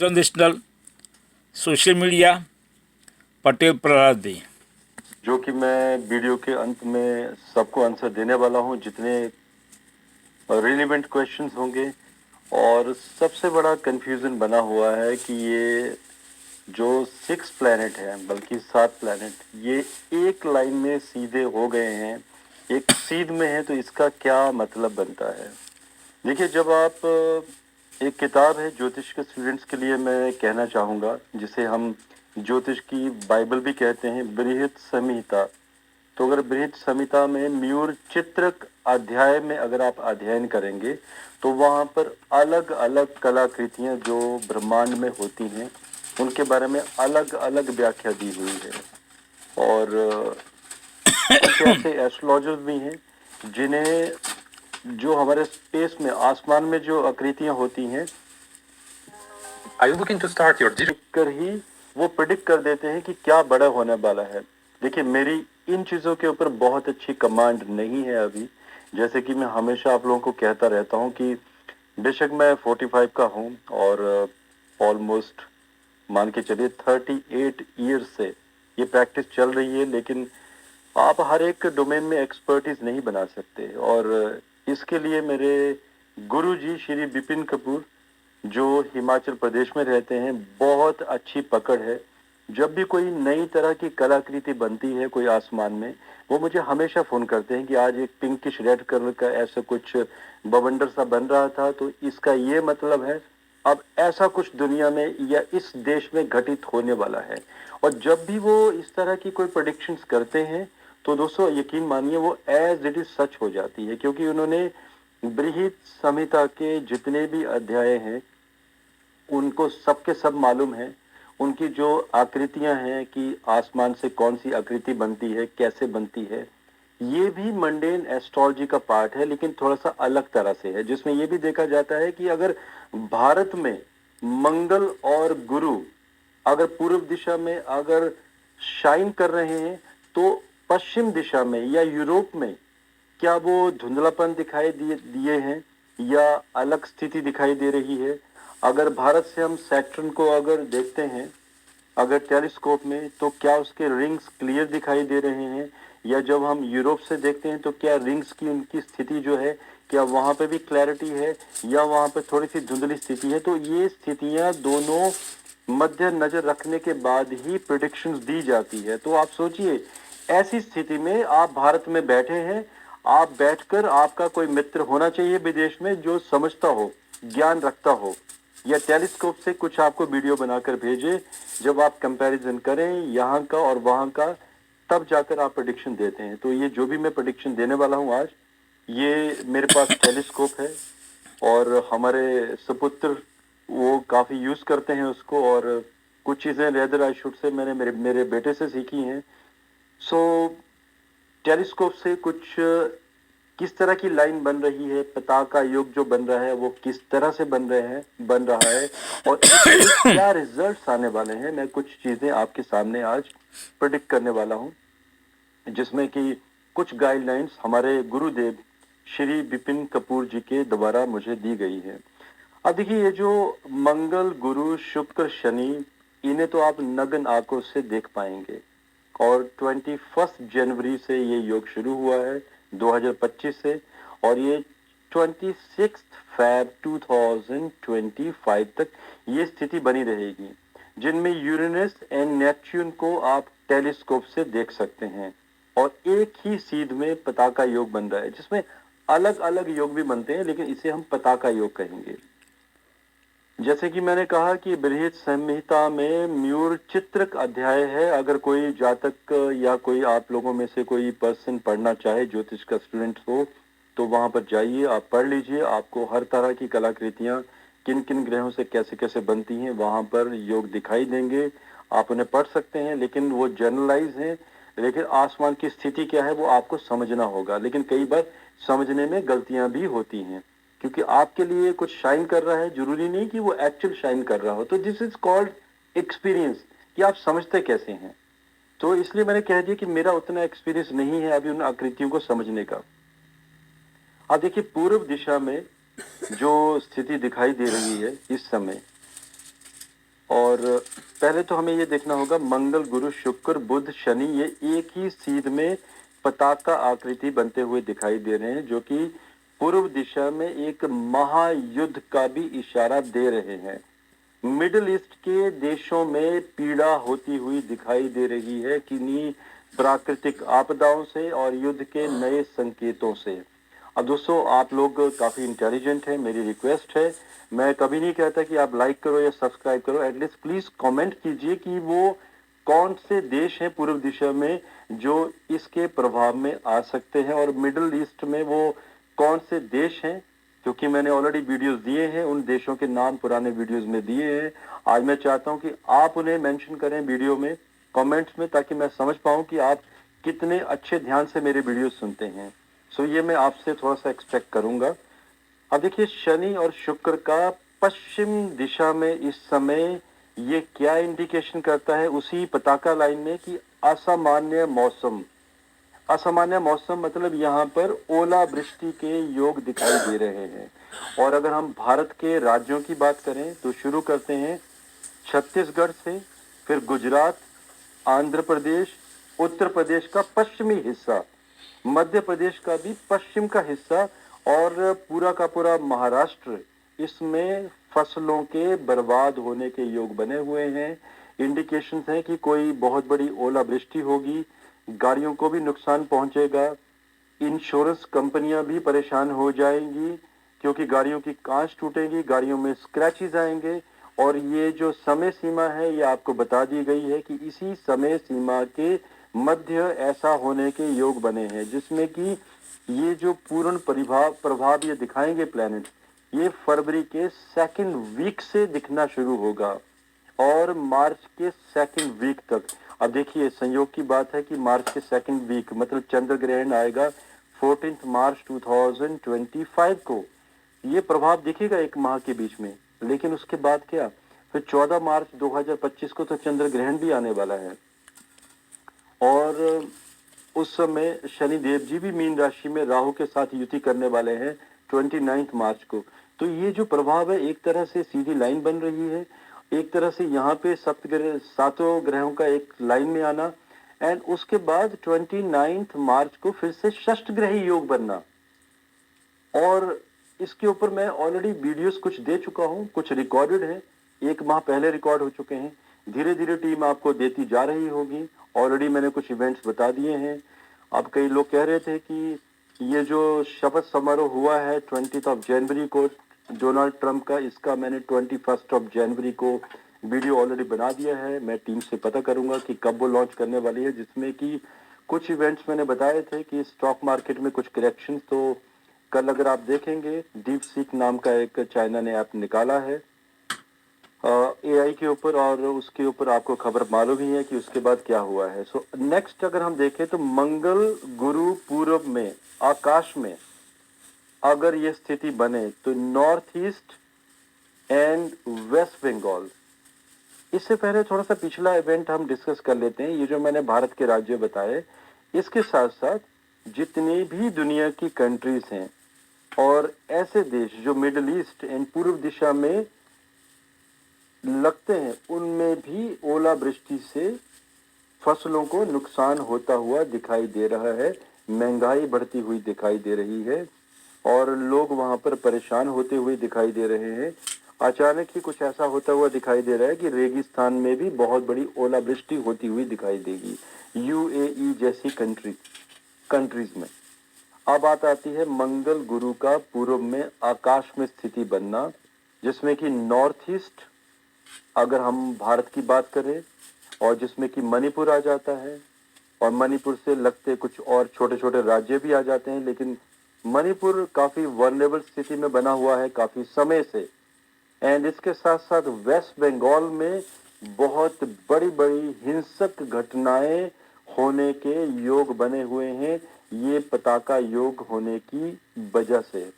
International social media Patel Prahlad ji. जो कि मैं वीडियो के अंत में सबको आंसर देने वाला हूं, जितने रिलेवेंट क्वेश्चंस होंगे। और सबसे बड़ा कंफ्यूजन बना हुआ है कि ये जो 6 प्लैनेट हैं, बल्कि 7 प्लैनेट, ये एक लाइन में सीधे हो गए हैं, एक सीध में है, तो इसका क्या मतलब बनता है। देखिए, जब आप एक किताब है ज्योतिष के स्टूडेंट्स के लिए मैं कहना चाहूँगा, जिसे हम ज्योतिष की बाइबल भी कहते हैं, बृहत संहिता। तो अगर बृहत संहिता में म्यूर चित्रक अध्याय में अगर आप अध्ययन करेंगे तो वहाँ पर अलग अलग कलाकृतियाँ जो ब्रह्मांड में होती हैं उनके बारे में अलग अलग व्याख्या दी हुई है। और कुछ ऐसे एस्ट्रोलॉजर्स भी हैं जिन्हें जो हमारे स्पेस में, आसमान में जो आकृतियां होती हैं, Are you looking to start your digital? कर ही वो प्रिडिक्ट कर देते हैं कि क्या बड़ा होने वाला है। देखिए, मेरी इन चीज़ों के ऊपर बहुत अच्छी कमांड नहीं है अभी। जैसे कि मैं हमेशा आप लोगों को कहता रहता हूँ कि बेशक मैं 45 का हूँ और ऑलमोस्ट मान के चलिए 38 ईयर से ये प्रैक्टिस चल रही है, लेकिन आप हर एक डोमेन में एक्सपर्टीज नहीं बना सकते। और इसके लिए मेरे गुरु जी श्री विपिन कपूर, जो हिमाचल प्रदेश में रहते हैं, बहुत अच्छी पकड़ है। जब भी कोई नई तरह की कलाकृति बनती है कोई आसमान में, वो मुझे हमेशा फोन करते हैं कि आज एक पिंकिश रेड कलर का ऐसा कुछ बवंडर सा बन रहा था, तो इसका ये मतलब है अब ऐसा कुछ दुनिया में या इस देश में घटित होने वाला है। और जब भी वो इस तरह की कोई प्रेडिक्शंस करते हैं तो दोस्तों यकीन मानिए वो एज इट इज सच हो जाती है, क्योंकि उन्होंने बृहत संहिता के जितने भी अध्याय हैं उनको सबके सब मालूम है। उनकी जो आकृतियां हैं कि आसमान से कौन सी आकृति बनती है, कैसे बनती है, ये भी मंडेन एस्ट्रोलॉजी का पार्ट है, लेकिन थोड़ा सा अलग तरह से है, जिसमें ये भी देखा जाता है कि अगर भारत में मंगल और गुरु अगर पूर्व दिशा में अगर शाइन कर रहे हैं तो पश्चिम दिशा में या यूरोप में क्या वो धुंधलापन दिखाई दिए हैं या अलग स्थिति दिखाई दे रही है। अगर भारत से हम सैटर्न को अगर देखते हैं अगर टेलीस्कोप में, तो क्या उसके रिंग्स क्लियर दिखाई दे रहे हैं, या जब हम यूरोप से देखते हैं तो क्या रिंग्स की उनकी स्थिति जो है, क्या वहां पे भी क्लैरिटी है या वहां पे थोड़ी सी धुंधली स्थिति है। तो ये स्थितियां दोनों मध्य नजर रखने के बाद ही प्रिडिक्शंस दी जाती है। तो आप सोचिए, ऐसी स्थिति में आप भारत में बैठे हैं, आप बैठकर आपका कोई मित्र होना चाहिए विदेश में जो समझता हो, ज्ञान रखता हो, या टेलीस्कोप से कुछ आपको वीडियो बनाकर भेजे। जब आप कंपैरिजन करें यहाँ का और वहाँ का, तब जाकर आप प्रेडिक्शन देते हैं। तो ये जो भी मैं प्रेडिक्शन देने वाला हूँ आज, ये मेरे पास टेलीस्कोप है और हमारे सुपुत्र वो काफ़ी यूज़ करते हैं उसको, और कुछ चीज़ें रेदर आई शुड से मैंने मेरे मेरे बेटे से सीखी हैं। सो टेलीस्कोप से कुछ किस तरह की लाइन बन रही है, पताका योग जो बन रहा है वो किस तरह से बन रहा है, और इसके क्या रिजल्ट्स आने वाले हैं, मैं कुछ चीजें आपके सामने आज प्रेडिक्ट करने वाला हूं, जिसमें कि कुछ गाइडलाइंस हमारे गुरुदेव श्री विपिन कपूर जी के द्वारा मुझे दी गई है। अब देखिए, ये जो मंगल गुरु शुक्र शनि, इन्हें तो आप नग्न आंखों से देख पाएंगे, और 21 जनवरी से ये योग शुरू हुआ है 2025 से, और ये 26 फैब 2025 तक ये स्थिति बनी रहेगी, जिनमें यूरेनस एंड नेपच्यून को आप टेलीस्कोप से देख सकते हैं। और एक ही सीध में पताका योग बन रहा है, जिसमें अलग अलग योग भी बनते हैं, लेकिन इसे हम पताका योग कहेंगे। जैसे कि मैंने कहा कि बृहत संहिता में म्यूर चित्रक अध्याय है। अगर कोई जातक या कोई आप लोगों में से कोई पर्सन पढ़ना चाहे, ज्योतिष का स्टूडेंट हो, तो वहां पर जाइए, आप पढ़ लीजिए। आपको हर तरह की कलाकृतियां किन किन ग्रहों से कैसे कैसे बनती हैं वहां पर योग दिखाई देंगे। आप उन्हें पढ़ सकते हैं, लेकिन वो जनरलाइज हैं। लेकिन आसमान की स्थिति क्या है वो आपको समझना होगा, लेकिन कई बार समझने में गलतियां भी होती हैं, क्योंकि आपके लिए कुछ शाइन कर रहा है, जरूरी नहीं कि वो एक्चुअल शाइन कर रहा हो। तो दिस इज कॉल्ड एक्सपीरियंस, कि आप समझते कैसे हैं। तो इसलिए मैंने कह दिया कि मेरा उतना एक्सपीरियंस नहीं है अभी उन आकृतियों को समझने का। अब देखिए, पूर्व दिशा में जो स्थिति दिखाई दे रही है इस समय, और पहले तो हमें ये देखना होगा, मंगल, गुरु, शुक्र, बुध, शनि ये एक ही सीध में पताका आकृति बनते हुए दिखाई दे रहे हैं, जो कि पूर्व दिशा में एक महायुद्ध का भी इशारा दे रहे हैं। मिडिल ईस्ट के देशों में पीड़ा होती हुई दिखाई दे रही है किन्हीं प्राकृतिक आपदाओं से और युद्ध के नए संकेतों से। अब दोस्तों, आप लोग काफी इंटेलिजेंट हैं, मेरी रिक्वेस्ट है, मैं कभी नहीं कहता कि आप लाइक करो या सब्सक्राइब करो, एटलीस्ट प्लीज कमेंट कीजिए कि वो कौन से देश हैं पूर्व दिशा में जो इसके प्रभाव में आ सकते हैं, और मिडिल ईस्ट में वो कौन से देश हैं, क्योंकि मैंने ऑलरेडी वीडियोस दिए हैं, उन देशों के नाम पुराने वीडियोस में दिए हैं। आज मैं चाहता हूं कि आप उन्हें मेंशन करें वीडियो में, कमेंट्स में, ताकि मैं समझ पाऊं कि आप कितने अच्छे ध्यान से मेरे वीडियो सुनते हैं। सो ये मैं आपसे थोड़ा सा एक्सपेक्ट करूंगा। अब देखिए, शनि और शुक्र का पश्चिम दिशा में इस समय ये क्या इंडिकेशन करता है, उसी पताका लाइन में, कि असामान्य मौसम। असामान्य मौसम मतलब यहाँ पर ओलावृष्टि के योग दिखाई दे रहे हैं। और अगर हम भारत के राज्यों की बात करें तो शुरू करते हैं छत्तीसगढ़ से, फिर गुजरात, आंध्र प्रदेश, उत्तर प्रदेश का पश्चिमी हिस्सा, मध्य प्रदेश का भी पश्चिम का हिस्सा, और पूरा का पूरा महाराष्ट्र, इसमें फसलों के बर्बाद होने के योग बने हुए हैं। इंडिकेशंस हैं कि कोई बहुत बड़ी ओलावृष्टि होगी, गाड़ियों को भी नुकसान पहुंचेगा, इंश्योरेंस कंपनियां भी परेशान हो जाएंगी क्योंकि गाड़ियों की कांच टूटेगी, गाड़ियों में स्क्रैचेस आएंगे। और ये जो समय सीमा है ये आपको बता दी गई है कि इसी समय सीमा के मध्य ऐसा होने के योग बने हैं, जिसमें कि ये जो पूर्ण प्रभाव ये दिखाएंगे प्लैनेट, ये फरवरी के सेकंड वीक से दिखना शुरू होगा और मार्च के सेकंड वीक तक। अब देखिए, संयोग की बात है कि मार्च के सेकंड वीक मतलब चंद्र ग्रहण आएगा 14 मार्च 2025 को। ये प्रभाव दिखेगा एक माह के बीच में, लेकिन उसके बाद क्या, फिर 14 मार्च 2025 को तो चंद्र ग्रहण भी आने वाला है। और उस समय शनि देव जी भी मीन राशि में राहु के साथ युति करने वाले हैं 29 मार्च को। तो ये जो प्रभाव है, एक तरह से सीधी लाइन बन रही है, एक तरह से यहाँ पे सातों ग्रहों का एक लाइन में आना, एंड उसके बाद 29 मार्च को फिर से षष्ठ ग्रही योग बनना। और इसके ऊपर मैं ऑलरेडी वीडियोस कुछ दे चुका हूं, कुछ रिकॉर्डेड है, एक माह पहले रिकॉर्ड हो चुके हैं, धीरे धीरे टीम आपको देती जा रही होगी। ऑलरेडी मैंने कुछ इवेंट्स बता दिए हैं। अब कई लोग कह रहे थे कि ये जो शपथ समारोह हुआ है 20 जनवरी को डोनाल्ड ट्रंप का, इसका मैंने 21 जनवरी को वीडियो ऑलरेडी बना दिया है। मैं टीम से पता करूंगा कि कब वो लॉन्च करने वाली है, जिसमें कि कुछ इवेंट्स मैंने बताए थे कि स्टॉक मार्केट में कुछ करेक्शन। तो कल अगर आप देखेंगे, डीप सीक नाम का एक चाइना ने ऐप निकाला है एआई के ऊपर, और उसके ऊपर आपको खबर मालूम ही है कि उसके बाद क्या हुआ है। सो नेक्स्ट अगर हम देखें तो मंगल गुरु पूर्व में आकाश में अगर ये स्थिति बने तो north east and West Bengal. इससे पहले थोड़ा सा पिछला इवेंट हम डिस्कस कर लेते हैं। ये जो मैंने भारत के राज्य बताए, इसके साथ साथ जितनी भी दुनिया की कंट्रीज हैं और ऐसे देश जो मिडिल ईस्ट एंड पूर्व दिशा में लगते हैं, उनमें भी ओलावृष्टि से फसलों को नुकसान होता हुआ दिखाई दे रहा है, महंगाई बढ़ती हुई दिखाई दे रही है और लोग वहां पर परेशान होते हुए दिखाई दे रहे हैं। अचानक ही कुछ ऐसा होता हुआ दिखाई दे रहा है कि रेगिस्तान में भी बहुत बड़ी ओलावृष्टि होती हुई दिखाई देगी, यूएई जैसी कंट्रीज में। अब बात आती है मंगल गुरु का पूर्व में आकाश में स्थिति बनना, जिसमें कि नॉर्थ ईस्ट अगर हम भारत की बात करें, और जिसमें कि मणिपुर आ जाता है, और मणिपुर से लगते कुछ और छोटे छोटे राज्य भी आ जाते हैं, लेकिन मणिपुर काफी वल्नरेबल स्थिति में बना हुआ है काफी समय से। एंड इसके साथ साथ वेस्ट बंगाल में बहुत बड़ी बड़ी हिंसक घटनाएं होने के योग बने हुए हैं, ये पताका योग होने की वजह से।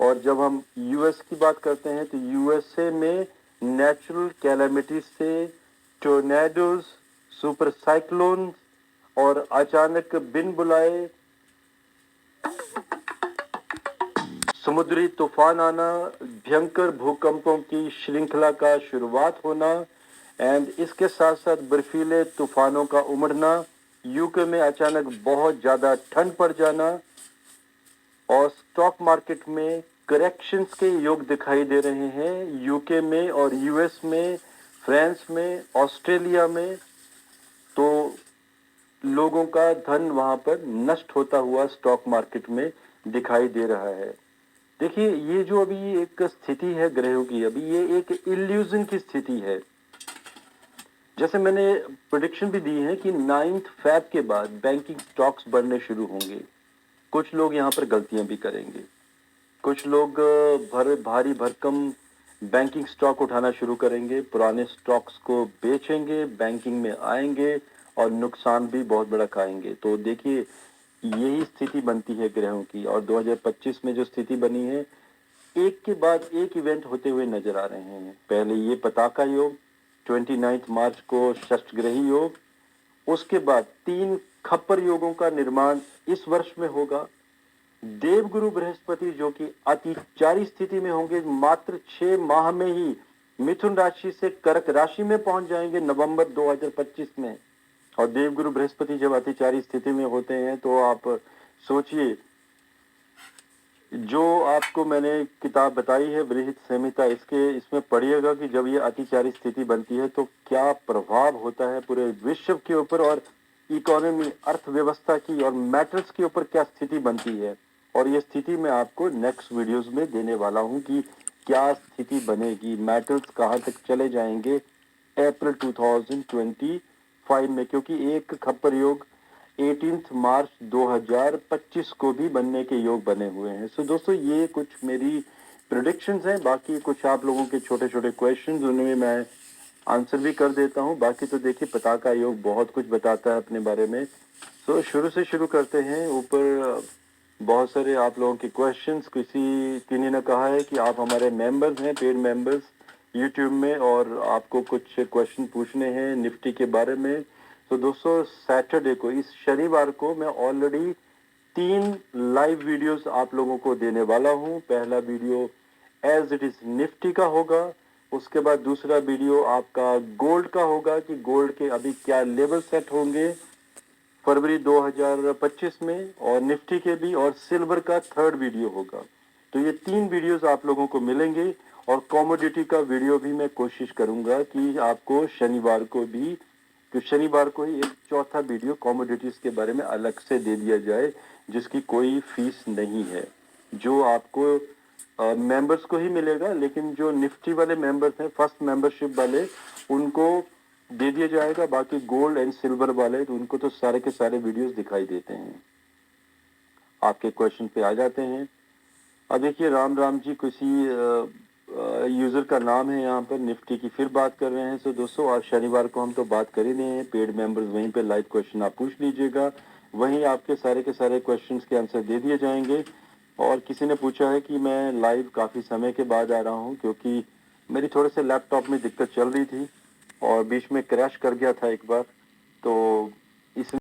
और जब हम यूएस की बात करते हैं तो यूएसए में नेचुरल कैलामिटी से टोर्नेडोज, सुपर साइक्लोन और अचानक बिन बुलाए समुद्री तूफान आना, भयंकर भूकंपों की श्रृंखला का शुरुआत होना, एंड इसके साथ साथ बर्फीले तूफानों का उमड़ना, यूके में अचानक बहुत ज़्यादा ठंड पड़ जाना और स्टॉक मार्केट में करेक्शंस के योग दिखाई दे रहे हैं यूके में और यूएस में, फ्रांस में, ऑस्ट्रेलिया में। तो लोगों का धन वहां पर नष्ट होता हुआ स्टॉक मार्केट में दिखाई दे रहा है। देखिए, ये जो अभी एक स्थिति है ग्रहों की, अभी ये एक इल्यूजन की स्थिति है। जैसे मैंने प्रेडिक्शन भी दी है कि 9th फेब के बाद बैंकिंग स्टॉक्स बढ़ने शुरू होंगे। कुछ लोग यहाँ पर गलतियां भी करेंगे, कुछ लोग भारी भरकम बैंकिंग स्टॉक उठाना शुरू करेंगे, पुराने स्टॉक्स को बेचेंगे, बैंकिंग में आएंगे और नुकसान भी बहुत बड़ा खाएंगे। तो देखिए, यही स्थिति बनती है ग्रहों की। और 2025 में जो स्थिति बनी है, एक के बाद एक इवेंट होते हुए नजर आ रहे हैं। पहले ये पताका योग, 29 मार्च को षष्ठग्रही योग, उसके बाद 3 खप्पर योगों का निर्माण इस वर्ष में होगा। देवगुरु बृहस्पति जो कि अतिचारी स्थिति में होंगे, मात्र 6 माह में ही मिथुन राशि से कर्क राशि में पहुंच जाएंगे नवंबर 2025 में। और देवगुरु बृहस्पति जब अतिचारी स्थिति में होते हैं तो आप सोचिए, जो आपको मैंने किताब बताई है बृहत संहिता, इसमें पढ़िएगा कि जब ये अतिचारी स्थिति बनती है तो क्या प्रभाव होता है पूरे विश्व के ऊपर और इकोनॉमी, अर्थव्यवस्था की और मेटल्स के ऊपर क्या स्थिति बनती है। और ये स्थिति मैं आपको नेक्स्ट वीडियोस में देने वाला हूं कि क्या स्थिति बनेगी, मेटल्स कहां तक चले जाएंगे अप्रैल 2025 में, क्योंकि एक खप्पर योग 18 मार्च 2025 को भी बनने के योग बने हुए हैं। सो दोस्तों, ये कुछ मेरी प्रेडिक्शंस हैं। बाकी कुछ आप लोगों के छोटे छोटे क्वेश्चंस, उनमें मैं आंसर भी कर देता हूं। बाकी तो देखिए, पताका योग बहुत कुछ बताता है अपने बारे में। सो शुरू से शुरू करते हैं। ऊपर बहुत सारे आप लोगों के क्वेश्चंस, किन्हीं ने कहा है कि आप हमारे मेंबर्स हैं, पेड मेंबर्स यूट्यूब में, और आपको कुछ क्वेश्चन पूछने हैं निफ्टी के बारे में। तो दोस्तों, सैटरडे को, इस शनिवार को, मैं ऑलरेडी 3 लाइव वीडियोस आप लोगों को देने वाला हूं। पहला video as it is Nifty का होगा, उसके बाद दूसरा वीडियो आपका गोल्ड का होगा कि गोल्ड के अभी क्या लेवल सेट होंगे फरवरी 2025 में, और निफ्टी के भी, और सिल्वर का थर्ड वीडियो होगा। तो ये 3 वीडियोस आप लोगों को मिलेंगे। और कमोडिटी का वीडियो भी मैं कोशिश करूंगा कि आपको शनिवार को भी, कि शनिवार को ही एक चौथा वीडियो कमोडिटीज के बारे में अलग से दे दिया जाए, जिसकी कोई फीस नहीं है, जो आपको मेंबर्स को ही मिलेगा। लेकिन जो निफ्टी वाले मेंबर्स हैं, फर्स्ट मेंबरशिप वाले, उनको दे दिया जाएगा। बाकी गोल्ड एंड सिल्वर वाले, तो उनको तो सारे के सारे वीडियोस दिखाई देते हैं। आपके क्वेश्चन पे आ जाते हैं। अब देखिए, राम राम जी किसी यूजर का नाम है यहाँ पर, निफ्टी की फिर बात कर रहे हैं। सो दोस्तों, आज शनिवार को हम तो बात कर ही रहे हैं। पेड मेंबर्स वहीं पे लाइव क्वेश्चन आप पूछ लीजिएगा, वहीं आपके सारे के सारे क्वेश्चंस के आंसर दे दिए जाएंगे। और किसी ने पूछा है कि मैं लाइव काफी समय के बाद आ रहा हूँ, क्योंकि मेरी थोड़े से लैपटॉप में दिक्कत चल रही थी और बीच में क्रैश कर गया था एक बार, तो इस